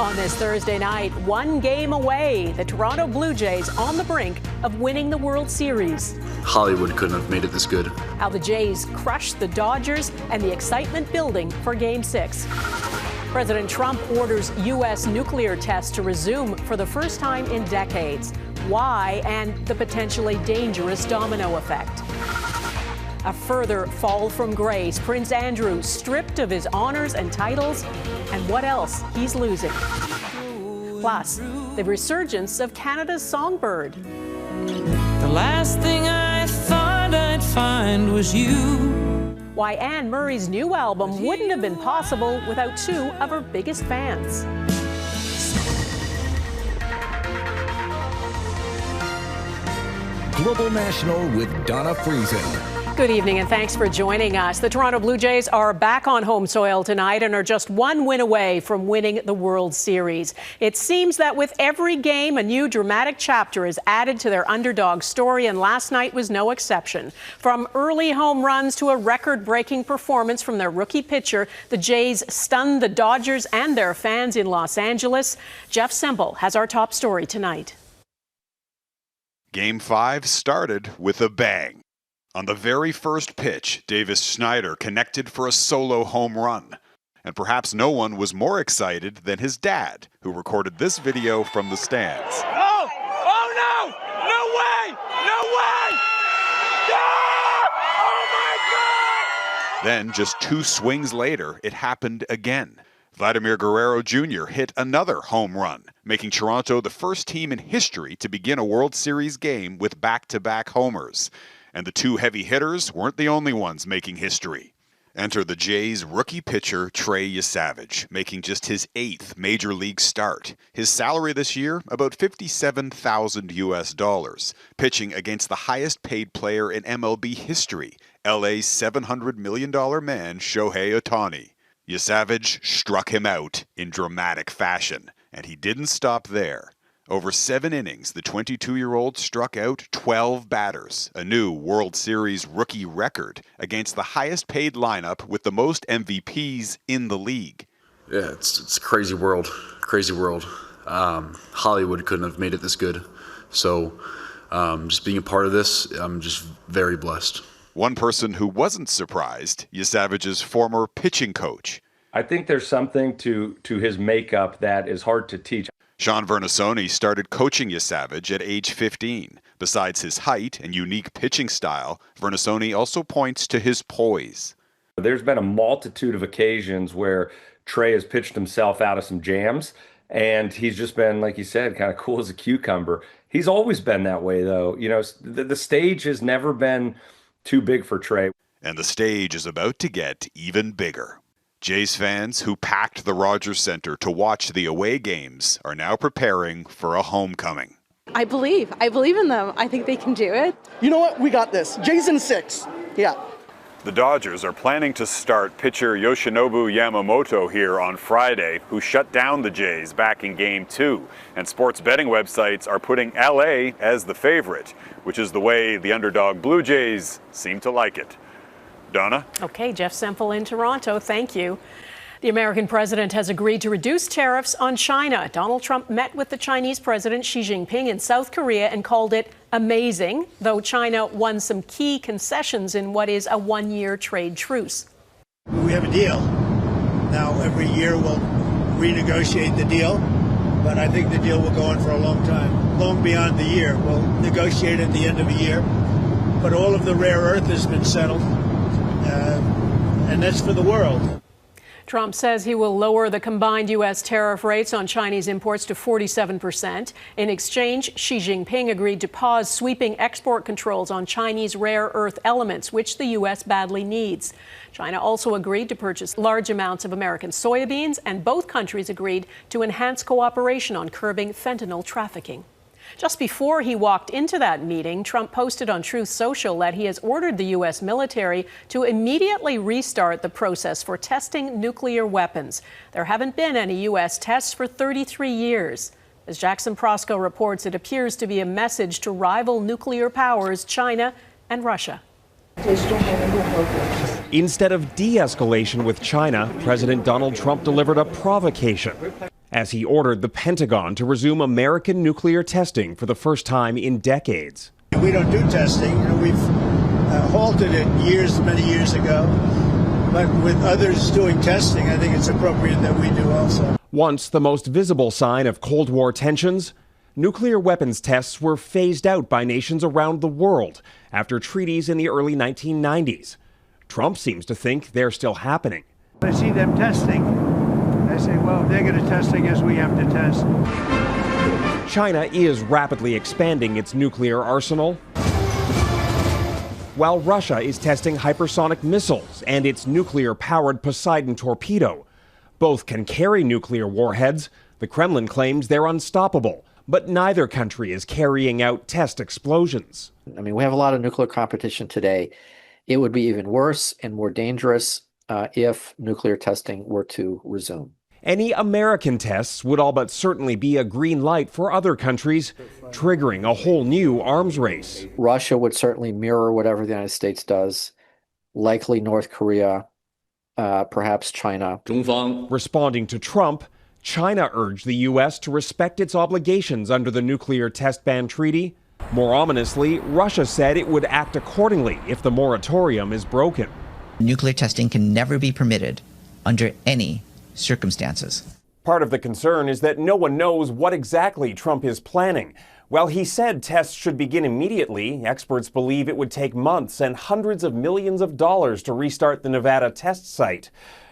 On this Thursday night, one game away, the Toronto Blue Jays on the brink of winning the World Series. Hollywood couldn't have made it this good. How the Jays crushed the Dodgers and the excitement building for Game 6. President Trump orders U.S. nuclear tests to resume for the first time in decades. Why, and the potentially dangerous domino effect. A further fall from grace. Prince Andrew stripped of his honors and titles, and what else he's losing. Plus, the resurgence of Canada's songbird. The last thing I thought I'd find was you. Why Anne Murray's new album wouldn't have been possible without two of her biggest fans. Global National with Donna Friesen. Good evening and thanks for joining us. The Toronto Blue Jays are back on home soil tonight and are just one win away from winning the World Series. It seems that with every game, a new dramatic chapter is added to their underdog story, and last night was no exception. From early home runs to a record-breaking performance from their rookie pitcher, the Jays stunned the Dodgers and their fans in Los Angeles. Jeff Semple has our top story tonight. Game 5 started with a bang. On the very first pitch, Davis Schneider connected for a solo home run. And perhaps no one was more excited than his dad, who recorded this video from the stands. Oh! Oh no! No way! No way! Ah! Oh my God! Then, just 2 swings later, it happened again. Vladimir Guerrero Jr. hit another home run, making Toronto the first team in history to begin a World Series game with back-to-back homers. And the 2 heavy hitters weren't the only ones making history. Enter the Jays' rookie pitcher, Trey Yesavage, making just his 8th major league start. His salary this year, about $57,000 US, pitching against the highest paid player in MLB history, LA's $700 million man, Shohei Ohtani. Yesavage struck him out in dramatic fashion, and he didn't stop there. Over 7 innings, the 22-year-old struck out 12 batters, a new World Series rookie record against the highest-paid lineup with the most MVPs in the league. Yeah, it's a crazy world. Hollywood couldn't have made it this good. So just being a part of this, I'm just very blessed. One person who wasn't surprised, Yesavage's former pitching coach. I think there's something to his makeup that is hard to teach. Sean Vernasoni started coaching Yesavage at age 15. Besides his height and unique pitching style, Vernasoni also points to his poise. There's been a multitude of occasions where Trey has pitched himself out of some jams, and he's just been, like you said, kind of cool as a cucumber. He's always been that way, though. You know, the stage has never been too big for Trey. And the stage is about to get even bigger. Jays fans who packed the Rogers Centre to watch the away games are now preparing for a homecoming. I believe in them. I think they can do it. You know what? We got this. Jays in 6. Yeah. The Dodgers are planning to start pitcher Yoshinobu Yamamoto here on Friday, who shut down the Jays back in Game 2. And sports betting websites are putting LA as the favorite, which is the way the underdog Blue Jays seem to like it. Donna? Okay, Jeff Semple in Toronto. Thank you. The American president has agreed to reduce tariffs on China. Donald Trump met with the Chinese president Xi Jinping in South Korea and called it amazing, though China won some key concessions in what is a 1-year trade truce. We have a deal. Now, every year we'll renegotiate the deal, but I think the deal will go on for a long time, long beyond the year. We'll negotiate at the end of a year, but all of the rare earth has been settled. And that's for the world. Trump says he will lower the combined U.S. tariff rates on Chinese imports to 47%. In exchange, Xi Jinping agreed to pause sweeping export controls on Chinese rare earth elements, which the U.S. badly needs. China also agreed to purchase large amounts of American soybeans, and both countries agreed to enhance cooperation on curbing fentanyl trafficking. Just before he walked into that meeting, Trump posted on Truth Social that he has ordered the U.S. military to immediately restart the process for testing nuclear weapons. There haven't been any U.S. tests for 33 years. As Jackson Proskow reports, it appears to be a message to rival nuclear powers, China and Russia. Instead of de-escalation with China, President Donald Trump delivered a provocation. as he ordered the Pentagon to resume American nuclear testing for the first time in decades. We don't do testing. We've halted it many years ago. But with others doing testing, I think it's appropriate that we do also. Once the most visible sign of Cold War tensions, nuclear weapons tests were phased out by nations around the world after treaties in the early 1990s. Trump seems to think they're still happening. I see them testing. I say, well, if they're going to test, I guess we have to test. China is rapidly expanding its nuclear arsenal, while Russia is testing hypersonic missiles and its nuclear-powered Poseidon torpedo. Both can carry nuclear warheads. The Kremlin claims they're unstoppable, but neither country is carrying out test explosions. I mean, we have a lot of nuclear competition today. It would be even worse and more dangerous if nuclear testing were to resume. Any American tests would all but certainly be a green light for other countries, triggering a whole new arms race. Russia would certainly mirror whatever the United States does, likely North Korea, perhaps China. Responding to Trump, China urged the U.S. to respect its obligations under the Nuclear Test Ban Treaty. More ominously, Russia said it would act accordingly if the moratorium is broken. Nuclear testing can never be permitted under any circumstances. Part of the concern is that no one knows what exactly Trump is planning. While he said tests should begin immediately, experts believe it would take months and hundreds of millions of dollars to restart the Nevada test site.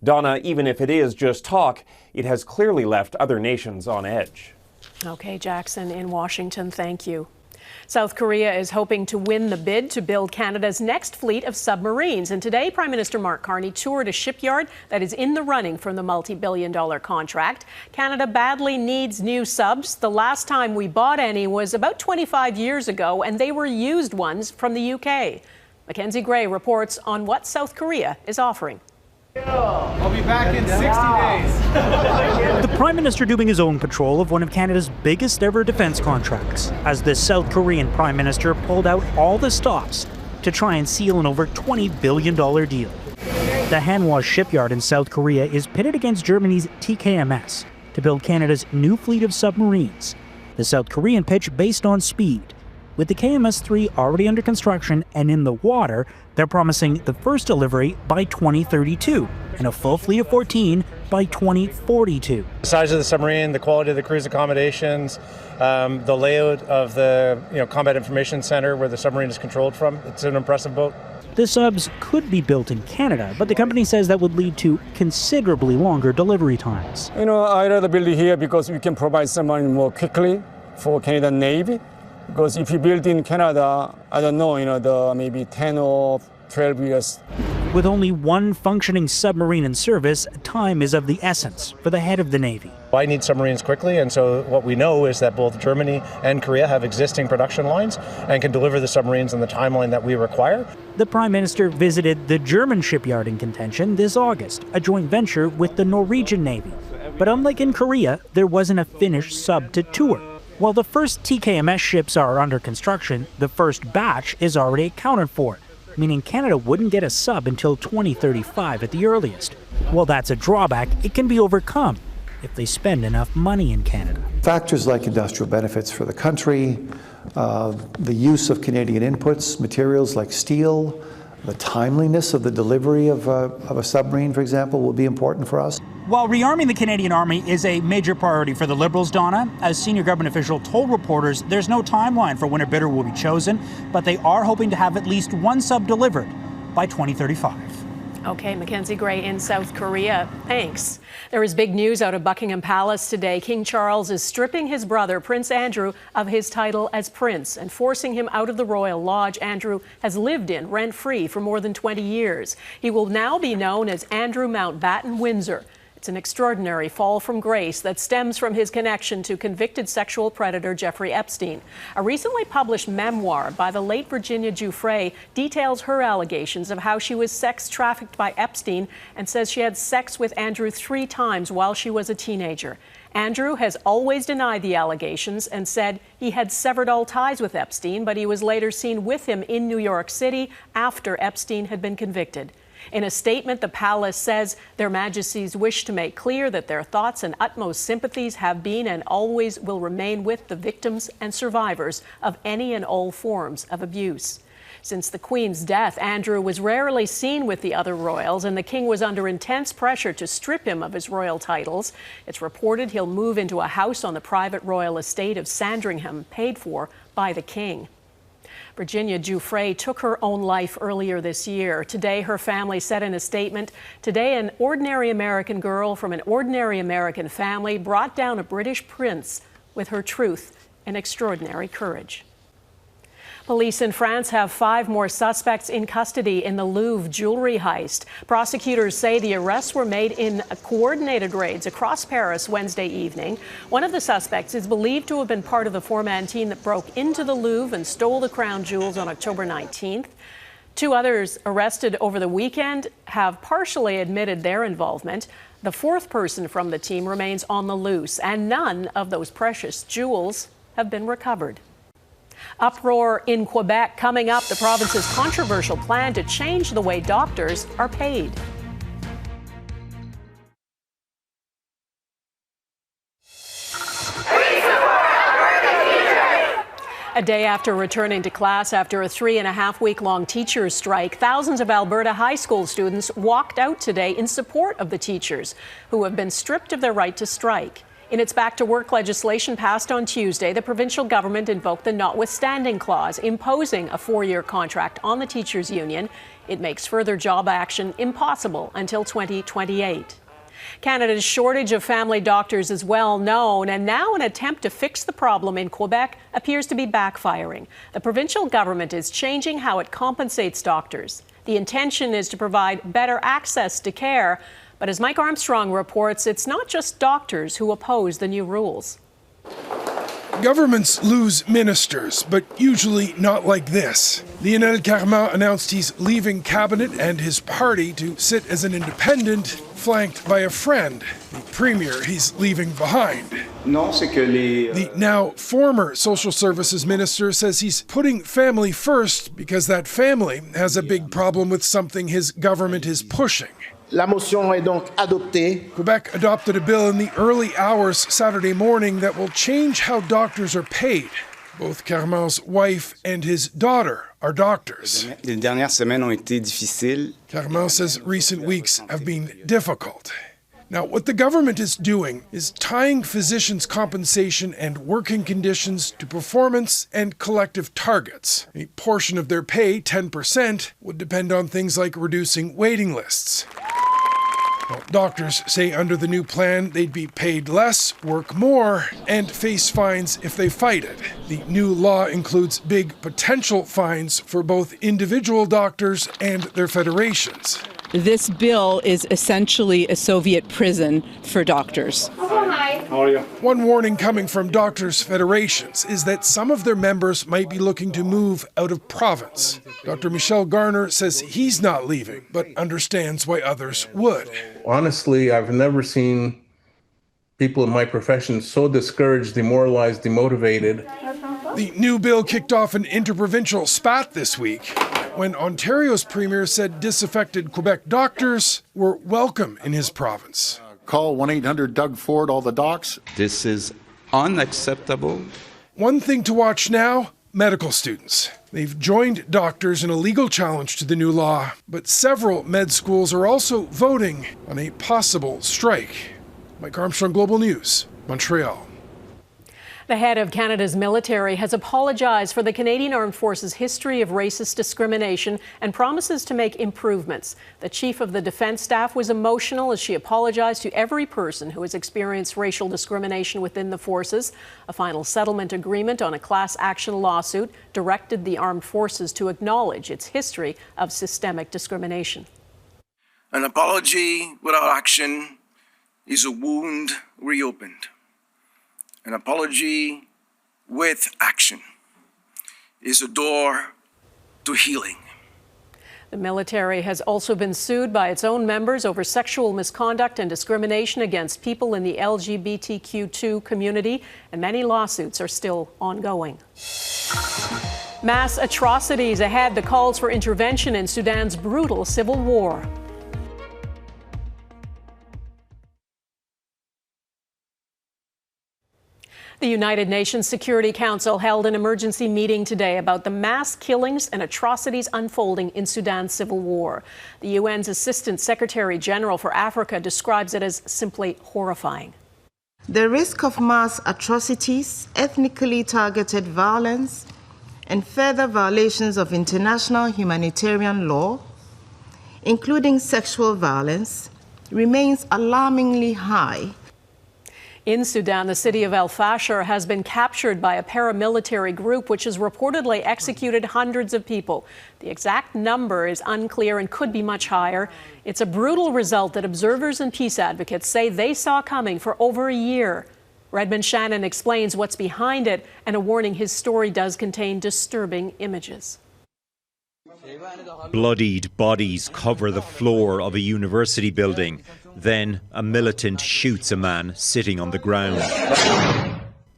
Donna, even if it is just talk, it has clearly left other nations on edge. Okay, Jackson in Washington, thank you. South Korea is hoping to win the bid to build Canada's next fleet of submarines. And today, Prime Minister Mark Carney toured a shipyard that is in the running for the multi-billion-dollar contract. Canada badly needs new subs. The last time we bought any was about 25 years ago, and they were used ones from the UK. Mackenzie Gray reports on what South Korea is offering. I'll be back in 60 days. The Prime Minister doing his own patrol of one of Canada's biggest ever defense contracts as the South Korean Prime Minister pulled out all the stops to try and seal an over $20 billion deal. The Hanwha shipyard in South Korea is pitted against Germany's TKMS to build Canada's new fleet of submarines. The South Korean pitch based on speed. With the KMS-3 already under construction and in the water, they're promising the first delivery by 2032 and a full fleet of 14 by 2042. The size of the submarine, the quality of the cruise accommodations, the layout of the Combat Information Center where the submarine is controlled from, it's an impressive boat. The subs could be built in Canada, but the company says that would lead to considerably longer delivery times. I'd rather build it here because we can provide submarine more quickly for Canadian Navy. Because if you build in Canada, I don't know, maybe 10 or 12 years. With only one functioning submarine in service, time is of the essence for the head of the Navy. I need submarines quickly, and so what we know is that both Germany and Korea have existing production lines and can deliver the submarines in the timeline that we require. The Prime Minister visited the German shipyard in contention this August, a joint venture with the Norwegian Navy. But unlike in Korea, there wasn't a finished sub to tour. While the first TKMS ships are under construction, the first batch is already accounted for, meaning Canada wouldn't get a sub until 2035 at the earliest. While that's a drawback, it can be overcome if they spend enough money in Canada. Factors like industrial benefits for the country, the use of Canadian inputs, materials like steel, the timeliness of the delivery of a submarine, for example, will be important for us. While rearming the Canadian Army is a major priority for the Liberals, Donna, a senior government official told reporters there's no timeline for when a bidder will be chosen, but they are hoping to have at least one sub delivered by 2035. Okay, Mackenzie Gray in South Korea. Thanks. There is big news out of Buckingham Palace today. King Charles is stripping his brother, Prince Andrew, of his title as prince and forcing him out of the royal lodge Andrew has lived in rent-free for more than 20 years. He will now be known as Andrew Mountbatten Windsor. It's an extraordinary fall from grace that stems from his connection to convicted sexual predator Jeffrey Epstein. A recently published memoir by the late Virginia Giuffre details her allegations of how she was sex trafficked by Epstein and says she had sex with Andrew 3 times while she was a teenager. Andrew has always denied the allegations and said he had severed all ties with Epstein, but he was later seen with him in New York City after Epstein had been convicted. In a statement, the palace says Their Majesties wish to make clear that their thoughts and utmost sympathies have been and always will remain with the victims and survivors of any and all forms of abuse. Since the Queen's death, Andrew was rarely seen with the other royals, and the King was under intense pressure to strip him of his royal titles. It's reported he'll move into a house on the private royal estate of Sandringham, paid for by the King. Virginia Giuffre took her own life earlier this year. Today, her family said in a statement, "Today, an ordinary American girl from an ordinary American family brought down a British prince with her truth and extraordinary courage." Police in France have 5 more suspects in custody in the Louvre jewelry heist. Prosecutors say the arrests were made in coordinated raids across Paris Wednesday evening. One of the suspects is believed to have been part of the 4-man team that broke into the Louvre and stole the crown jewels on October 19th. 2 others arrested over the weekend have partially admitted their involvement. The 4th person from the team remains on the loose, and none of those precious jewels have been recovered. Uproar in Quebec coming up, the province's controversial plan to change the way doctors are paid. A day after returning to class after a 3.5-week-long teachers' strike, thousands of Alberta high school students walked out today in support of the teachers who have been stripped of their right to strike. In its back-to-work legislation passed on Tuesday, the provincial government invoked the notwithstanding clause, imposing a 4-year contract on the teachers' union. It makes further job action impossible until 2028. Canada's shortage of family doctors is well known, and now an attempt to fix the problem in Quebec appears to be backfiring. The provincial government is changing how it compensates doctors. The intention is to provide better access to care. But as Mike Armstrong reports, it's not just doctors who oppose the new rules. Governments lose ministers, but usually not like this. Lionel Carman announced he's leaving cabinet and his party to sit as an independent, flanked by a friend, the premier he's leaving behind. The now former social services minister says he's putting family first because that family has a big problem with something his government is pushing. La motion est donc adoptée. Quebec adopted a bill in the early hours Saturday morning that will change how doctors are paid. Both Carman's wife and his daughter are doctors. Les dernières semaines ont été difficiles. Carman says recent weeks have been difficult. Now, what the government is doing is tying physicians' compensation and working conditions to performance and collective targets. A portion of their pay, 10%, would depend on things like reducing waiting lists. Well, doctors say under the new plan they'd be paid less, work more, and face fines if they fight it. The new law includes big potential fines for both individual doctors and their federations. This bill is essentially a Soviet prison for doctors. How are you? One warning coming from doctors' federations is that some of their members might be looking to move out of province. Dr. Michel Garner says he's not leaving, but understands why others would. Honestly, I've never seen people in my profession so discouraged, demoralized, demotivated. The new bill kicked off an interprovincial spat this week when Ontario's premier said disaffected Quebec doctors were welcome in his province. Call 1-800-DOUG-FORD, all the docs. This is unacceptable. One thing to watch now, medical students. They've joined doctors in a legal challenge to the new law, but several med schools are also voting on a possible strike. Mike Armstrong, Global News, Montreal. The head of Canada's military has apologized for the Canadian Armed Forces' history of racist discrimination and promises to make improvements. The chief of the defense staff was emotional as she apologized to every person who has experienced racial discrimination within the forces. A final settlement agreement on a class action lawsuit directed the armed forces to acknowledge its history of systemic discrimination. An apology without action is a wound reopened. An apology with action is a door to healing. The military has also been sued by its own members over sexual misconduct and discrimination against people in the LGBTQ2 community, and many lawsuits are still ongoing. Mass atrocities ahead, the calls for intervention in Sudan's brutal civil war. The United Nations Security Council held an emergency meeting today about the mass killings and atrocities unfolding in Sudan's civil war. The UN's Assistant Secretary General for Africa describes it as simply horrifying. The risk of mass atrocities, ethnically targeted violence, and further violations of international humanitarian law, including sexual violence, remains alarmingly high. In Sudan, the city of Fasher has been captured by a paramilitary group which has reportedly executed hundreds of people. The exact number is unclear and could be much higher. It's a brutal result that observers and peace advocates say they saw coming for over a year. Redmond Shannon explains what's behind it and a warning his story does contain disturbing images. Bloodied bodies cover the floor of a university building. Then a militant shoots a man sitting on the ground.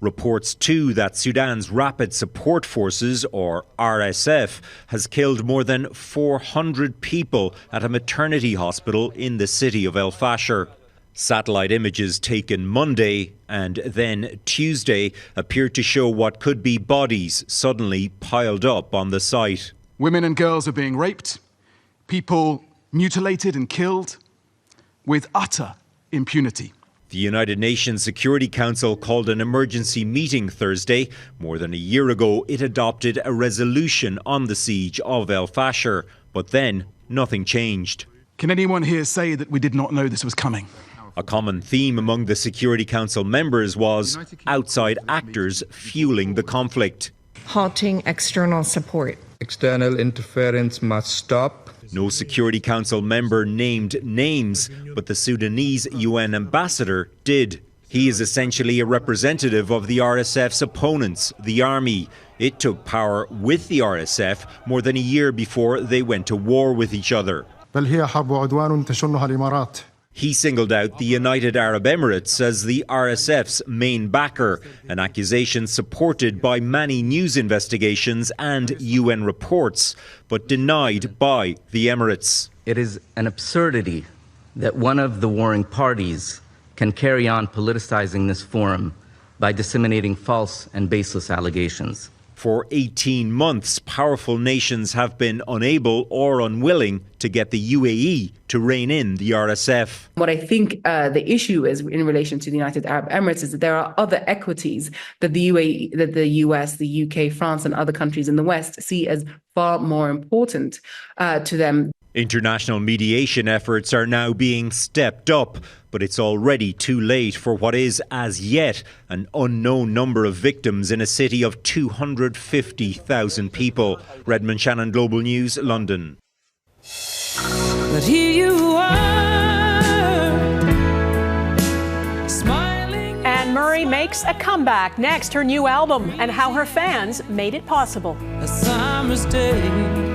Reports too that Sudan's Rapid Support Forces, or RSF, has killed more than 400 people at a maternity hospital in the city of El Fasher. Satellite images taken Monday and then Tuesday appeared to show what could be bodies suddenly piled up on the site. Women and girls are being raped, people mutilated and killed, with utter impunity. The United Nations Security Council called an emergency meeting Thursday. More than a year ago, it adopted a resolution on the siege of El Fasher, but then nothing changed. Can anyone here say that we did not know this was coming? A common theme among the Security Council members was outside actors fueling the conflict. Halting external support. External interference must stop. No Security Council member named names, but the Sudanese UN ambassador did. He is essentially a representative of the RSF's opponents, the army. It took power with the RSF more than a year before they went to war with each other. He singled out the United Arab Emirates as the RSF's main backer, an accusation supported by many news investigations and UN reports, but denied by the Emirates. It is an absurdity that one of the warring parties can carry on politicizing this forum by disseminating false and baseless allegations. For 18 months, powerful nations have been unable or unwilling to get the UAE to rein in the RSF. What I think the issue is in relation to the United Arab Emirates is that there are other equities that the UAE, that the US, the UK, France, and other countries in the West see as far more important to them. International mediation efforts are now being stepped up, but it's already too late for what is, as yet, an unknown number of victims in a city of 250,000 people. Redmond Shannon, Global News, London. But here you are, smiling. Anne Murray makes a comeback. Next, her new album and how her fans made it possible. A summer's day.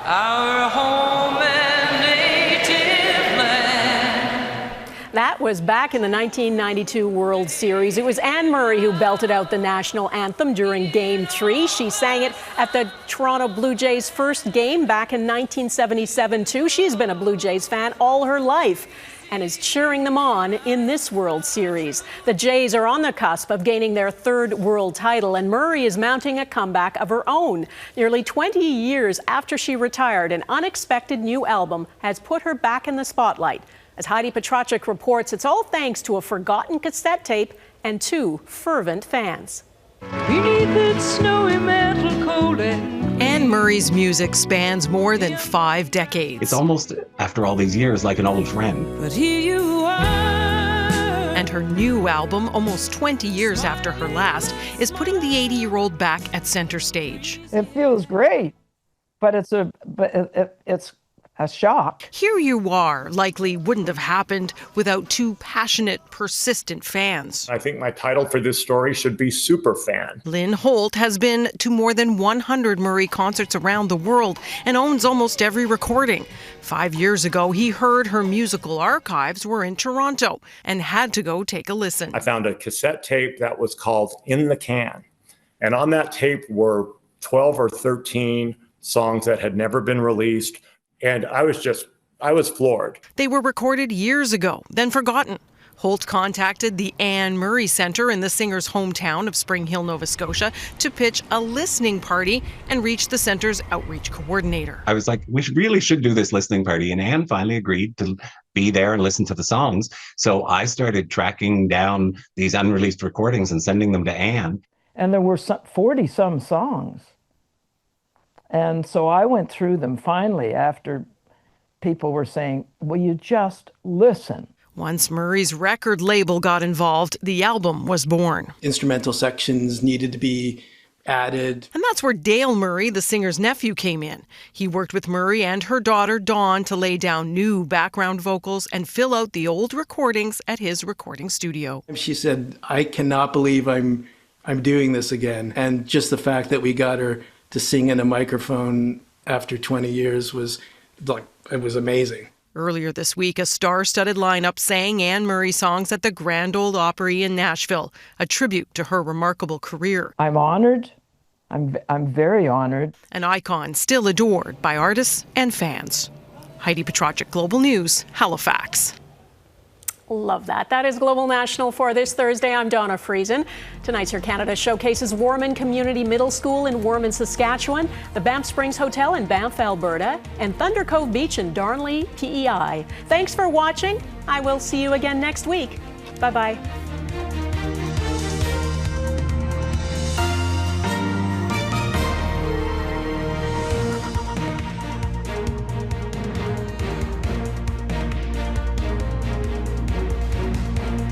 Our home and native land. That was back in the 1992 World Series. It was Anne Murray who belted out the national anthem during Game 3. She sang it at the Toronto Blue Jays' first game back in 1977, too. She's been a Blue Jays fan all her life and is cheering them on in this World Series. The Jays are on the cusp of gaining their third world title, and Murray is mounting a comeback of her own. Nearly 20 years after she retired, an unexpected new album has put her back in the spotlight. As Heidi Petracek reports, it's all thanks to a forgotten cassette tape and 2 fervent fans. Beneath its snowy mantle cold Anne Murray's music spans more than 5 decades. It's almost, after all these years, like an old friend. But here you are. And her new album, almost 20 years after her last, is putting the 80-year-old back at center stage. It feels great, but it's a shock. Here you are, likely wouldn't have happened without two passionate, persistent fans. I think my title for this story should be Super Fan. Lynn Holt has been to more than 100 Murray concerts around the world and owns almost every recording. 5 years ago, he heard her musical archives were in Toronto and had to go take a listen. I found a cassette tape that was called In the Can. And on that tape were 12 or 13 songs that had never been released. And I was floored. They were recorded years ago, then forgotten. Holt contacted the Anne Murray Centre in the singer's hometown of Spring Hill, Nova Scotia, to pitch a listening party and reach the centre's outreach coordinator. I was like, we really should do this listening party. And Anne finally agreed to be there and listen to the songs. So I started tracking down these unreleased recordings and sending them to Anne. And there were 40-some songs. And so I went through them finally after people were saying, will you just listen? Once Murray's record label got involved, the album was born. Instrumental sections needed to be added. And that's where Dale Murray, the singer's nephew, came in. He worked with Murray and her daughter, Dawn, to lay down new background vocals and fill out the old recordings at his recording studio. She said, I cannot believe I'm doing this again. And just the fact that we got her to sing in a microphone after 20 years was like, it was amazing. Earlier this week, a star-studded lineup sang Anne Murray songs at the Grand Ole Opry in Nashville, a tribute to her remarkable career. I'm honored. I'm very honored. An icon still adored by artists and fans. Heidi Petracek, Global News, Halifax. Love that. That is Global National for this Thursday. I'm Donna Friesen. Tonight's Your Canada showcases Warman Community Middle School in Warman, Saskatchewan, the Banff Springs Hotel in Banff, Alberta, and Thunder Cove Beach in Darnley, PEI. Thanks for watching. I will see you again next week. Bye-bye.